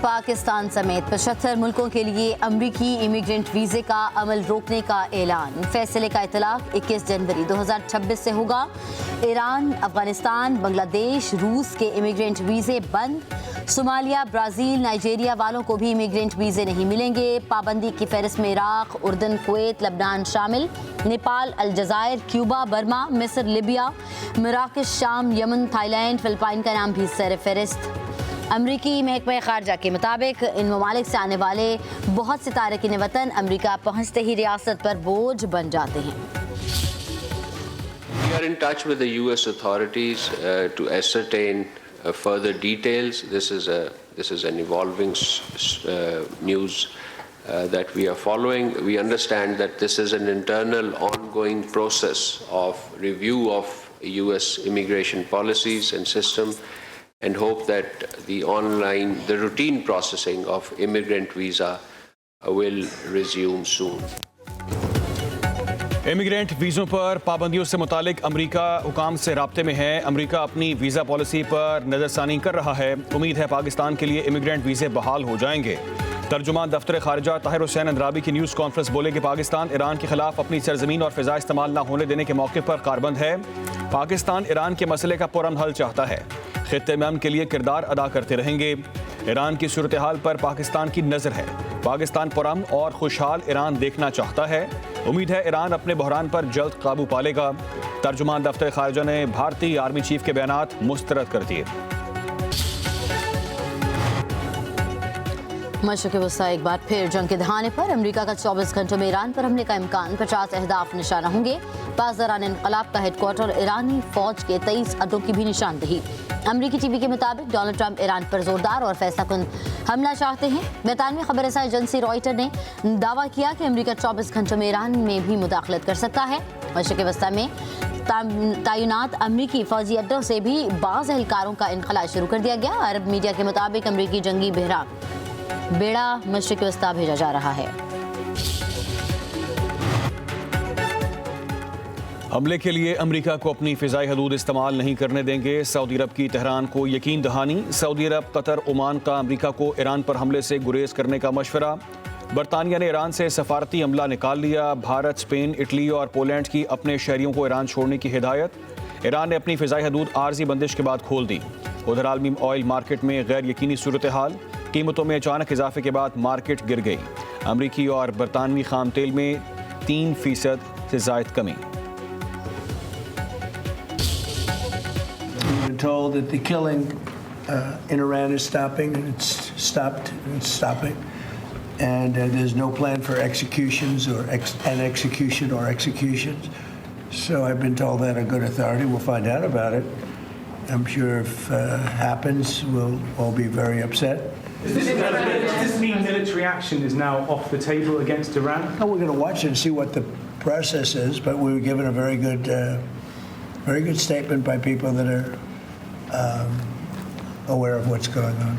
पाकिस्तान समेत 75 मुल्कों के लिए अमरीकी इमिग्रेंट वीज़े का अमल रोकने का ऐलान। फैसले का इतलाक 21 जनवरी 2026 से होगा। ईरान, अफगानिस्तान, बांग्लादेश, रूस के इमिग्रेंट वीज़े बंद। सोमालिया, ब्राज़ील, नाइजीरिया वालों को भी इमिग्रेंट वीज़े नहीं मिलेंगे। पाबंदी की फहरिस्त में इराक, उर्दन, कुवैत, लबनान शामिल। नेपाल, अलजायर, क्यूबा, बर्मा, मिस्र, लिबिया, मराकश, शाम, यमन, थाईलैंड, फिलिपाइन का नाम भी सर फहरिस्त। अमरीकी महकमा खारजा के मुताबिक इन ममालिक से आने वाले बहुत से तारकीन वतन अमरीका पहुँचते ही रियासत पर बोझ बन जाते हैं। We are in touch with the U.S. authorities to ascertain further details. This is an evolving news that we are following. We understand that this is an internal, ongoing process of review of U.S. immigration policies and system, and hope that the routine processing of immigrant visa will resume soon. Immigrant वीज़ों पर पाबंदियों से मुतालिक अमरीका हुकाम से राब्ते में है। अमरीका अपनी वीज़ा पॉलिसी पर नज़रसानी कर रहा है। उम्मीद है पाकिस्तान के लिए इमिग्रेंट वीज़े बहाल हो जाएंगे। तर्जुमान दफ्तर खारजा ताहिर हुसैन अंद्राबी की न्यूज़ कॉन्फ्रेंस बोले कि पाकिस्तान ईरान के खिलाफ अपनी सरजमीन और फ़िज़ा इस्तेमाल न होने देने के मौके पर कारबंद है। पाकिस्तान ईरान के मसले का पुरअमन हल चाहता है। खित्ते में अमन के लिए किरदार अदा करते रहेंगे। ईरान की सूरत हाल पर पाकिस्तान की नज़र है। पाकिस्तान पुरअमन और खुशहाल ईरान देखना चाहता है। उम्मीद है ईरान अपने बहरान पर जल्द काबू पा लेगा। तर्जुमान दफ्तर खारजा ने भारतीय आर्मी चीफ के बयानात मुस्तरद कर दिए। मशरिक़ वस्ता एक बार फिर जंग के दहाने पर। अमरीका का 24 घंटों में ईरान पर हमले का इम्कान। 50 अहदाफ निशाना होंगे। पासदारान इनक़लाब का हेडक्वार्टर ईरानी फौज के 23 अड्डों की भी निशानदही। अमरीकी टीवी के मुताबिक डोनाल्ड ट्रंप ईरान पर जोरदार और फैसलाकुन हमला चाहते हैं। बयान में खबर रसाई एजेंसी रॉयटर ने दावा किया कि अमरीका 24 घंटों में ईरान में भी मुदाखलत कर सकता है। मशरिक़ वस्ता में तैनात अमरीकी फौजी अड्डों से भी बाज़ एहलकारों का इनखला शुरू कर दिया गया। अरब मीडिया के मुताबिक अमरीकी जंगी बेड़ा मशरिक़ वस्ता भेजा जा रहा है। हमले के लिए अमरीका को अपनी फ़िज़ाई हदूद इस्तेमाल नहीं करने देंगे। सऊदी अरब की तेहरान को यकीन दहानी। सऊदी अरब, कतर, ओमान का अमरीका को ईरान पर हमले से गुरेज करने का मशवरा। बरतानिया ने ईरान से सफारती अमला निकाल लिया। भारत, स्पेन, इटली और पोलैंड की अपने शहरियों को ईरान छोड़ने की हिदायत। ईरान ने अपनी फ़िज़ाई हदूद आर्जी बंदिश के बाद खोल दी। उधर आलमी ऑयल मार्केट में गैर यकीनी सूरत हाल। कीमतों में अचानक इजाफे के बाद मार्केट गिर गई। अमरीकी और बरतानवी खाम तेल में 3% से ज़ायद कमी। Told that the killing in Iran is stopping, and it's stopped, and it's stopping, and there's no plan for executions or executions. So I've been told that a good authority. We'll find out about it. I'm sure if it happens, we'll all be very upset. Does this mean military action is now off the table against Iran? No, we're going to watch and see what the process is, but we were given a very good statement by people that are aware of what's going on.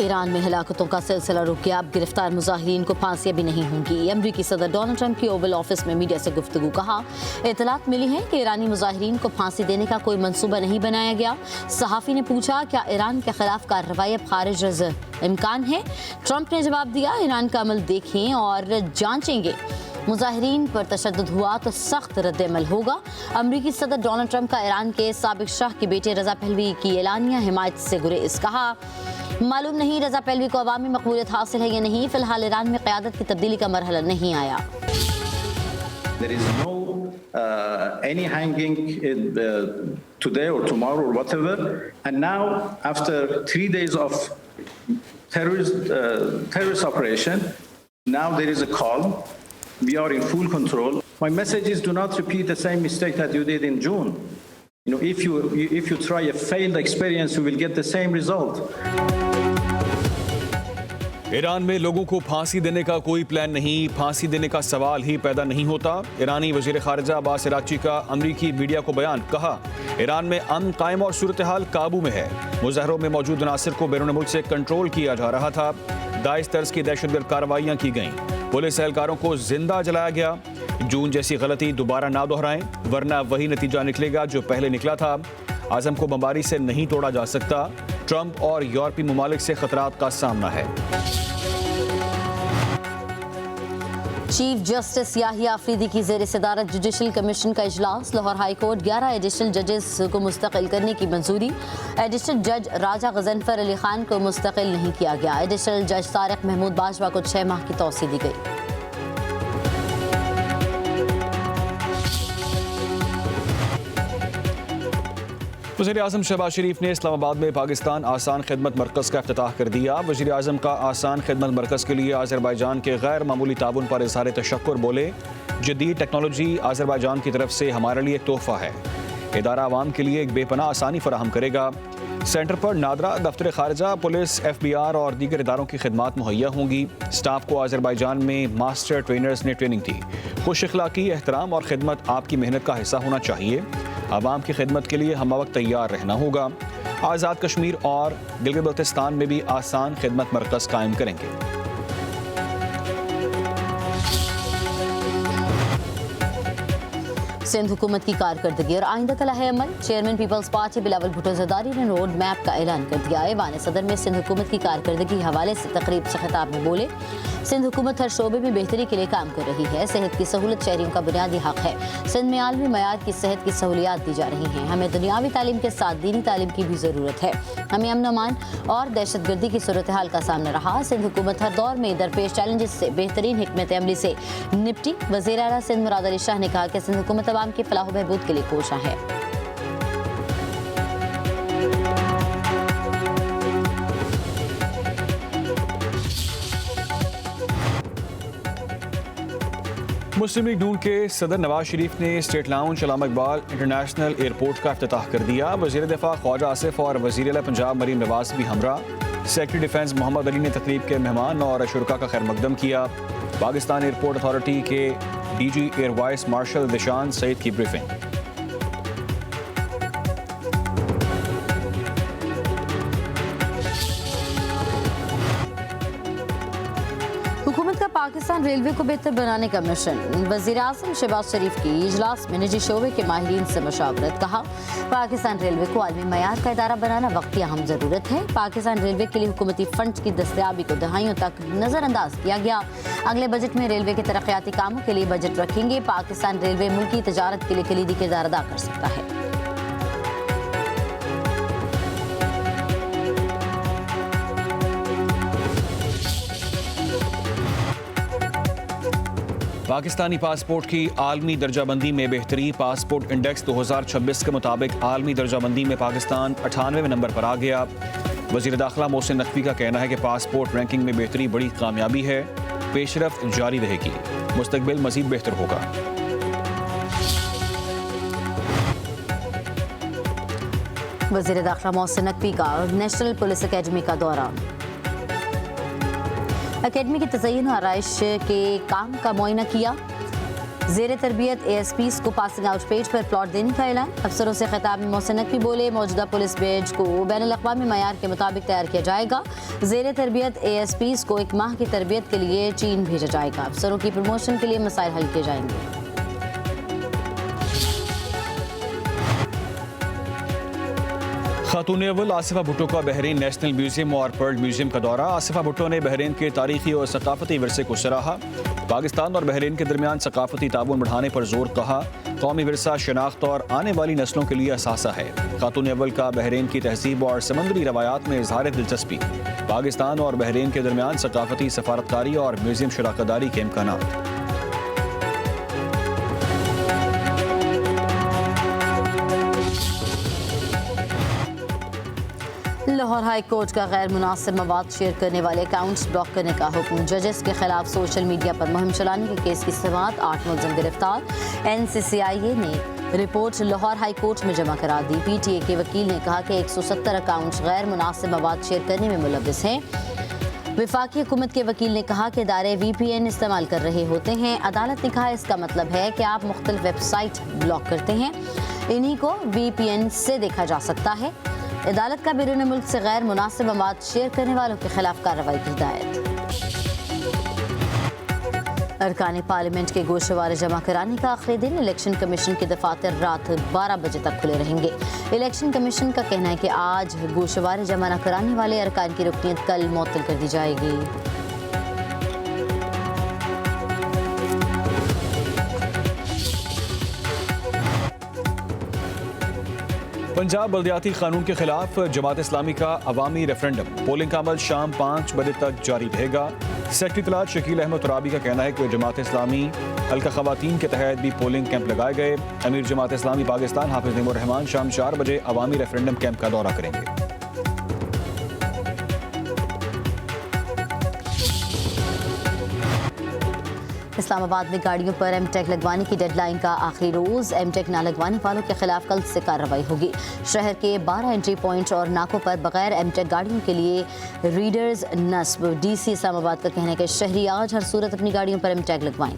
Iran में हलाकतों का सिलसिला रुक गया। अब गिरफ्तार मुजाहिरीन को फांसियां भी नहीं होंगी। अमरीकी सदर डोनाल्ड ट्रंप की ओवल ऑफिस में मीडिया से गुफ्तगू कहा। इतलात मिली है कि ईरानी मुजाहिरीन को फांसी देने का कोई मंसूबा नहीं बनाया गया। सहाफ़ी ने पूछा, क्या ईरान के खिलाफ कार्रवाई अब खारिज इम्कान है? ट्रंप ने जवाब दिया, ईरान का अमल देखें और जांचेंगे। मुजाहिरीन पर तशद्दुद हुआ तो सख्त रद्द-ए-अमल होगा। अमरीकी सदर डोनाल्ड ट्रंप का ईरान के साबिक शाह के बेटे रजा पहलवी की एलानिया हिमायत से गुरेज। कहा, मालूम नहीं रजा पहलवी को अवामी मकबूलियत हासिल है या नहीं। फिलहाल ईरान में क़यादत की तब्दीली का मरहला नहीं आया। There is no any hanging today or tomorrow or whatever. And now, after 3 days of terrorist operation, now there is a calm. We are in full control. My message is, do not repeat the same mistake that you did in June. You know, if you try a failed experience, you will get the same result. Iran में लोगों को फांसी देने का कोई plan नहीं। फांसी देने का सवाल ही पैदा नहीं होता। ईरानी वज़ीर ख़ारिजा अब्बास इराक़ची का अमरीकी मीडिया को बयान। कहा, ईरान में अमन कायम और सूरत हाल काबू में है। मुज़ाहरों में मौजूद अनासर को बैरून मुल्क से कंट्रोल किया जा रहा था। दाइश तर्ज की दहशतगर्द कार्रवाइयाँ की गईं। पुलिस एहलकारों को जिंदा जलाया गया। जून जैसी गलती दोबारा ना दोहराएं, वरना वही नतीजा निकलेगा जो पहले निकला था। आज़म को बमबारी से नहीं तोड़ा जा सकता। ट्रंप और यूरोपीय ममालिक से खतरात का सामना है। चीफ जस्टिस याहिया अफरीदी की ज़ेर सदारत जुडिशल कमीशन का इजलास। लाहौर हाई कोर्ट 11 एडिशनल जजेस को मुस्तकिल करने की मंजूरी। एडिशनल जज राजा गजनफर अली खान को मुस्तकिल नहीं किया गया। एडिशनल जज तारिक महमूद बाजवा को 6 माह की तौसी दी गई। वज़ीर-ए-आज़म शहबाज शरीफ ने इस्लामाबाद में पाकिस्तान आसान खिदमत मरकज़ का इफ्तिताह कर दिया। वज़ीर-ए-आज़म का आसान खिदमत मरकज़ के लिए आज़रबाईजान के गैर मामूली ताबुन पर इज़हार तशक्कुर। बोले, जदीद टेक्नोलॉजी आज़रबाईजान की तरफ से हमारे लिए एक तोहफ़ा है। इदारा आवाम के लिए एक बेपनाह आसानी फराहम करेगा। सेंटर पर नादरा, दफ्तर खारजा, पुलिस, FBR और दीगर इदारों की खिदमात मुहैया होंगी। स्टाफ को आज़रबाईजान में मास्टर ट्रेनर्स ने ट्रेनिंग दी। खुश अखलाकी, एहतराम और खिदमत आपकी मेहनत का हिस्सा होना चाहिए। आवाम की खिदमत के लिए हम वक्त तैयार रहना होगा। आज़ाद कश्मीर और गिलगित बल्तिस्तान में भी आसान खिदमत मरकज़ कायम करेंगे। सिंध हुकूमत की कारकर्दगी और आइंदा तलाह अमल। Chairman Peoples Party Bilawal Bhutto Zardari ने रोड मैप का ऐलान कर दिया। ऐवान सदर में सिंध हुकूमत की कारकर्दगी के हवाले से तकरीब से खिताब में बोले, सिंध हुकूमत हर शोबे में बेहतरी के लिए काम कर रही है। सेहत की सहूलत शहरियों का बुनियादी हक है। सिंध में आलमी मयार की सेहत की सहूलियात दी जा रही हैं। हमें दुनियावी तालीम के साथ दीनी तालीम की भी ज़रूरत है। हमें अमन अमान और दहशतगर्दी की सूरत हाल का सामना रहा। सिंध हुकूमत हर दौर में दरपेश चैलेंजेस से बेहतरीन हिकमत अमली से निपटी। वज़ीर आला सिंध मुराद अली शाह ने कहा कि सिंध हुकूमत अवाम की फलाह बहबूद के लिए कोशा है। मुस्लिम लीग नून के सदर नवाज शरीफ ने स्टेट लाउंज अल्लामा इकबाल इंटरनेशनल एयरपोर्ट का इफ्तिताह कर दिया। वज़ीर दिफा ख्वाजा आसिफ और वज़ीर आला पंजाब मरीम नवाज भी हमरा। सेक्रेटरी डिफेंस मोहम्मद अली ने तकरीब के मेहमान और शुरका का खैर मकदम किया। पाकिस्तान एयरपोर्ट अथॉरिटी के DG air vice marshal दिशान Saeed की ब्रीफिंग। हुकूमत का पाकिस्तान रेलवे को बेहतर बनाने का मिशन। वज़ीर-ए-आज़म शहबाज शरीफ की इजलास में निजी शोबे के माहिरीन से मशावरत। कहा, पाकिस्तान रेलवे को आलमी मयार का इदारा बनाना वक्त की अहम ज़रूरत है। पाकिस्तान रेलवे के लिए हुकूमती फंड की दस्तयाबी को दहाइयों तक नज़रअंदाज किया गया। अगले बजट में रेलवे के तरक्याती कामों के लिए बजट रखेंगे। पाकिस्तान रेलवे मुल्की तजारत के लिए कलीदी किरदार अदा कर सकता है। पाकिस्तानी पासपोर्ट की आलमी दर्जाबंदी में बेहतरी। पासपोर्ट इंडेक्स 2026 के मुताबिक आलमी दर्जाबंदी में पाकिस्तान 98वें नंबर पर आ गया। वज़ीर दाखिला मोहसिन नकवी का कहना है कि पासपोर्ट रैंकिंग में बेहतरी बड़ी कामयाबी है। पेशरफ्त जारी रहेगी, मुस्तकबिल मजीद बेहतर होगा। वज़ीर दाखिला मोहसिन नकवी का नेशनल पुलिस अकेडमी का दौरा। अकेडमी की तज़य्युन और आराइश के काम का मुआयना किया। ज़ेर तरबियत ASPs को पासिंग आउट पेज पर प्लॉट देने का ऐलान। अफसरों से खिताब में मोहसिन नकवी बोले, मौजूदा पुलिस बैच को बैनुल-अक़वामी मयार के मुताबिक तैयार किया जाएगा। ज़ेर तरबियत ASPs को 1 माह की तरबियत के लिए चीन भेजा जाएगा। अफसरों की प्रमोशन के लिए मसाइल हल किए जाएंगे। खातून अव्वल आसिफा भुट्टो का बहरीन नेशनल म्यूजियम और पर्ल म्यूजियम का दौरा। आसिफा भुट्टो ने बहरीन के तारीखी और सकाफती विरसे को सराहा। पाकिस्तान और बहरीन के दरमियान सकाफती ताबून बढ़ाने पर जोर कहा। कौमी विरसा शनाख्त और आने वाली नस्लों के लिए असासा है। खातून अव्वल का बहरीन की तहजीब और समंदरी रवायात में इजहार दिलचस्पी। पाकिस्तान और बहरीन के दरमियान सकाफती सफारतकारी और म्यूजियम शराकतदारी के इम्कानात। लाहौर हाई कोर्ट का गैर मुनासिब मवाद शेयर करने वाले अकाउंट्स ब्लॉक करने का हुक्म। जजेस के खिलाफ सोशल मीडिया पर मुहिम चलाने के केस की समाअत। 8 मुलजिम गिरफ्तार। NCCIA ने रिपोर्ट लाहौर हाई कोर्ट में जमा करा दी। PTA के वकील ने कहा कि 170 अकाउंट्स गैर मुनासिब मवाद शेयर करने में मुलव्विस हैं। वफाकी हुकूमत के वकील ने कहा कि इदारे VPN इस्तेमाल कर रहे होते हैं। अदालत ने कहा, इसका मतलब है कि आप मुख्तलिफ वेबसाइट ब्लॉक करते हैं, इन्हीं को VPN से देखा जा सकता है। अदालत का बैरून मुल्क से गैर मुनासिब मवाद शेयर करने वालों के खिलाफ कार्रवाई की हिदायत। अरकान पार्लियामेंट के गोशवारे जमा कराने का आखिरी दिन। इलेक्शन कमीशन के दफातर रात 12 बजे तक खुले रहेंगे। इलेक्शन कमीशन का कहना है कि आज गोशवारे जमा न कराने वाले अरकान की रुकनीत कल मुअत्तल कर दी जाएगी। पंजाब बल्दियाती कानून के खिलाफ जमात इस्लामी का अवामी रेफरेंडम। पोलिंग का अमल शाम 5 बजे तक जारी रहेगा। सेक्रेटरी इत्तलात शकील अहमद तुराबी का कहना है कि जमात इस्लामी हल्का खवातीन के तहत भी पोलिंग कैंप लगाए गए। अमीर जमात इस्लामी पाकिस्तान हाफिज नईमुर रहमान शाम 4 बजे अवामी रेफरेंडम कैंप का दौरा करेंगे। इस्लामाबाद में गाड़ियों पर एमटेक लगवाने की डेडलाइन का आखिरी रोज। एमटेक ना लगवाने वालों के खिलाफ कल से कार्रवाई होगी। शहर के 12 एंट्री पॉइंट और नाकों पर बगैर एमटेक गाड़ियों के लिए रीडर्स नस्ब। डीसी इस्लामाबाद का कहना है कि शहरी आज हर सूरत अपनी गाड़ियों पर एमटेक लगवाएं।